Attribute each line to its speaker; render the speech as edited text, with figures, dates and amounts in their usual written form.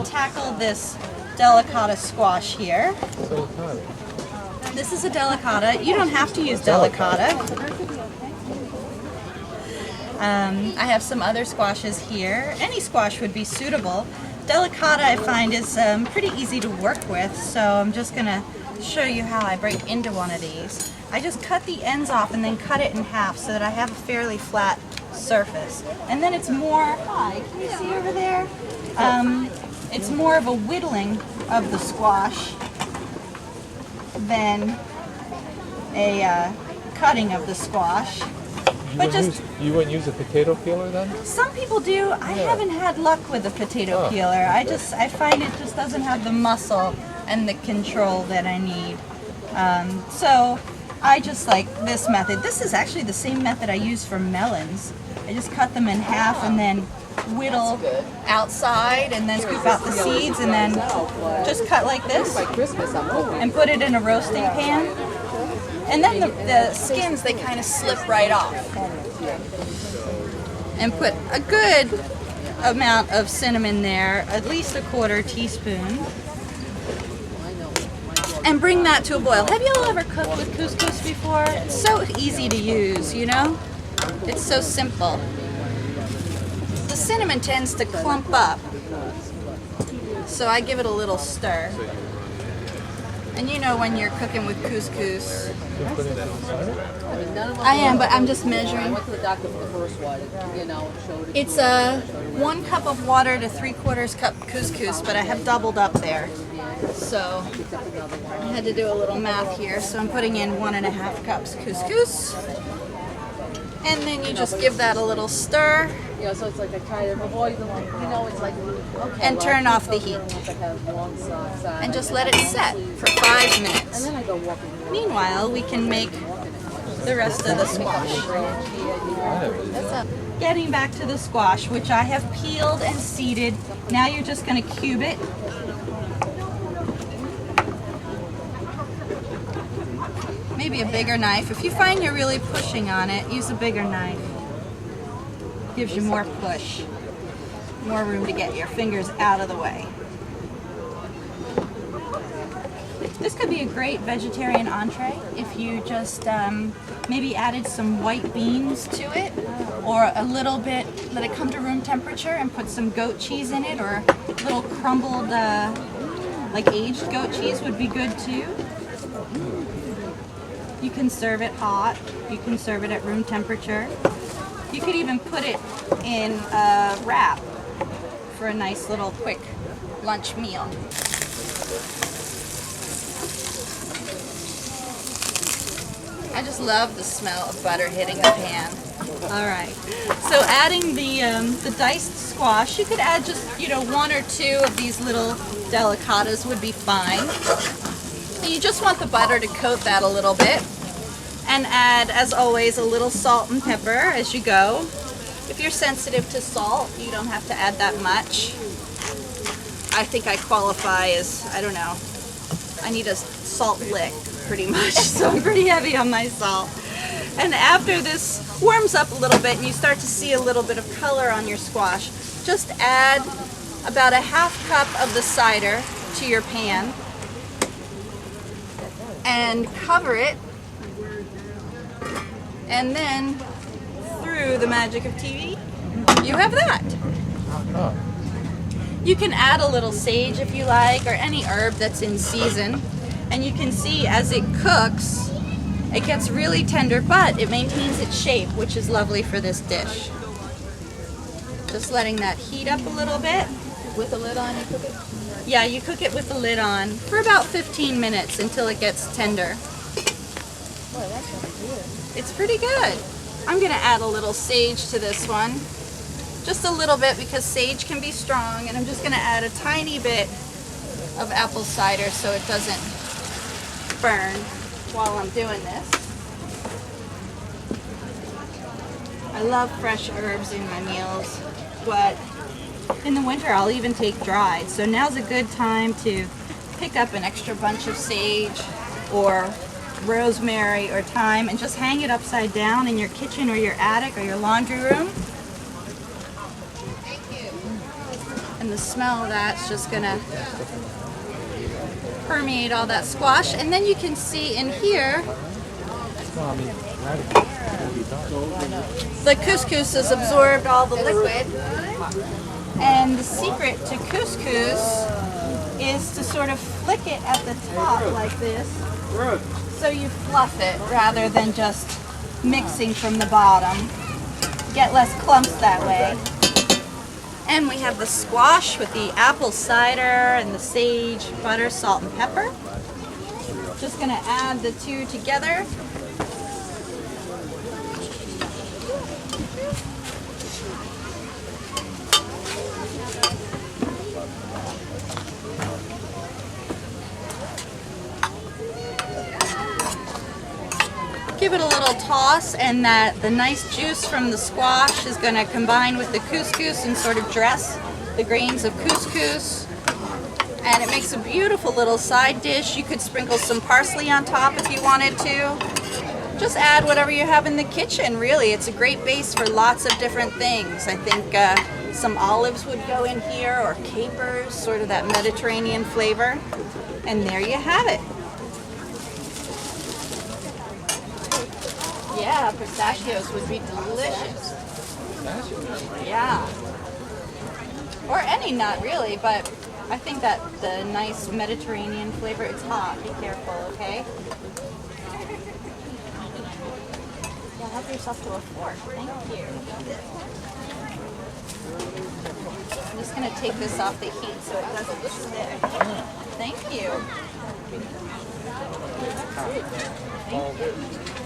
Speaker 1: to tackle this delicata squash here. This is a delicata. You don't have to use delicata. I have some other squashes here. Any squash would be suitable. Delicata, I find, is pretty easy to work with, so I'm just going to show you how I break into one of these. I just cut the ends off and then cut it in half so that I have a fairly flat surface. And then it's more, hi, can you see over there? It's more of a whittling of the squash than a cutting of the squash.
Speaker 2: You wouldn't use a potato peeler then?
Speaker 1: Some people do. I haven't had luck with a potato peeler. I find it just doesn't have the muscle and the control that I need. So I just like this method. This is actually the same method I use for melons. I just cut them in half and then whittle outside and then scoop out the seeds and then just cut like this and put it in a roasting pan. And then the skins, they kind of slip right off. And put a good amount of cinnamon there, at least a 1/4 teaspoon. And bring that to a boil. Have you all ever cooked with couscous before? It's so easy to use, you know? It's so simple. The cinnamon tends to clump up, so I give it a little stir. And you know when you're cooking with couscous, I am, but I'm just measuring. It's 1 cup of water to 3/4 cup couscous, but I have doubled up there. So I had to do a little math here. So I'm putting in 1½ cups couscous. And then you just give that a little stir.
Speaker 3: Yeah, so it's like I try to avoid the one, you know, it's like, okay,
Speaker 1: and turn off the heat. And just let it set for 5 minutes.
Speaker 3: And then I go walking.
Speaker 1: Meanwhile, we can make the rest of the squash. Getting back to the squash, which I have peeled and seeded. Now you're just going to cube it. Maybe a bigger knife. If you find you're really pushing on it, use a bigger knife. Gives you more push, more room to get your fingers out of the way. This could be a great vegetarian entree if you just maybe added some white beans to it, or a little bit, let it come to room temperature and put some goat cheese in it, or a little crumbled, like aged goat cheese would be good too. You can serve it hot, you can serve it at room temperature. You could even put it in a wrap for a nice little quick lunch meal. I just love the smell of butter hitting the pan. All right, so adding the diced squash, you could add just, you know, 1 or 2 of these little delicatas would be fine. You just want the butter to coat that a little bit. And add, as always, a little salt and pepper as you go. If you're sensitive to salt, you don't have to add that much. I think I qualify as, I don't know, I need a salt lick pretty much, so I'm pretty heavy on my salt. And after this warms up a little bit and you start to see a little bit of color on your squash, just add about a 1/2 cup of the cider to your pan and cover it. And then, through the magic of TV, you have that. You can add a little sage if you like, or any herb that's in season. And you can see as it cooks, it gets really tender, but it maintains its shape, which is lovely for this dish. Just letting that heat up a little bit.
Speaker 3: With the lid on, you cook it?
Speaker 1: Yeah, you cook it with the lid on for about 15 minutes until it gets tender.
Speaker 3: Boy, that's really good.
Speaker 1: It's pretty good. I'm going to add a little sage to this one. Just a little bit because sage can be strong, and I'm just going to add a tiny bit of apple cider so it doesn't burn while I'm doing this. I love fresh herbs in my meals, but in the winter I'll even take dried. So now's a good time to pick up an extra bunch of sage or rosemary or thyme and just hang it upside down in your kitchen or your attic or your laundry room. And the smell of that's just gonna permeate all that squash. And then you can see in here,
Speaker 2: Well, I mean, radical. It's gonna be dark.
Speaker 1: the couscous has absorbed all the liquid. And the secret to couscous is to sort of flick it at the top like this, so you fluff it rather than just mixing from the bottom. Get less clumps that way. And we have the squash with the apple cider and the sage, butter, salt, and pepper. Just gonna add the two together. Give it a little toss, and the nice juice from the squash is going to combine with the couscous and sort of dress the grains of couscous. And it makes a beautiful little side dish. You could sprinkle some parsley on top if you wanted to. Just add whatever you have in the kitchen, really. It's a great base for lots of different things. I think some olives would go in here, or capers, sort of that Mediterranean flavor. And there you have it. Yeah, pistachios would be delicious. Yeah. Or any nut, really, but I think that the nice Mediterranean flavor, it's hot. Be careful, okay? Yeah, help yourself to a fork. Thank you. I'm just going to take this off the heat so it doesn't stick. Thank you. Thank you.